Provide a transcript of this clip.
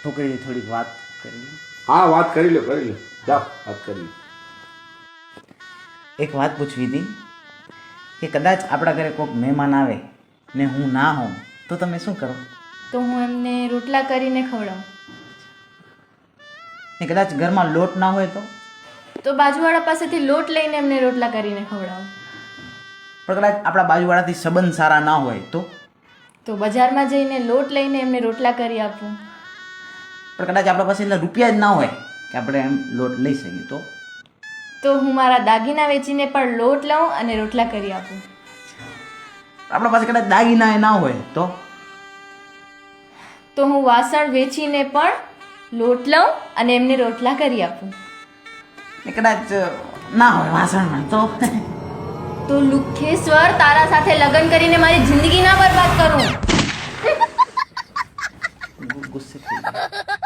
છોકરીની થોડીક વાત કરી. હા વાત કરી લો જાઓ વાત કરી લો. એક વાત પૂછવી હતી કે કદાચ આપણા ઘરે કોઈક મહેમાન આવે ને હું ના હોઉં તો તમે શું કરો? તો હું એમને રોટલા કરીને ખવડાવું. ને કદાચ ઘરમાં લોટ ના હોય તો બાજુવાળા પાસેથી લોટ લઈને એમને રોટલા કરીને ખવડાવું. પણ કદાચ આપણા બાજુવાળાથી સંબંધ સારા ના હોય તો બજારમાં જઈને લોટ લઈને એમને રોટલા કરી આપું. પણ કદાચ આપણા પાસે એટલા રૂપિયા જ ના હોય કે આપણે એમ લોટ લઈ શકીએ તો હું મારા દાગીના વેચીને પણ લોટ લઉં અને રોટલા કરી આપું. આપણા પાસે કદાચ દાગીના ના હોય તો હું વાસણ વેચીને પણ લોટ લઉં અને એમને રોટલા કરી આપું. ને કદાચ ના હોય વાસણમાં તો લુખેશ્વર તારા સાથે લગ્ન કરીને મારી જિંદગી ના બરબાદ કરું. ગુસ્સે થઈ ગયા.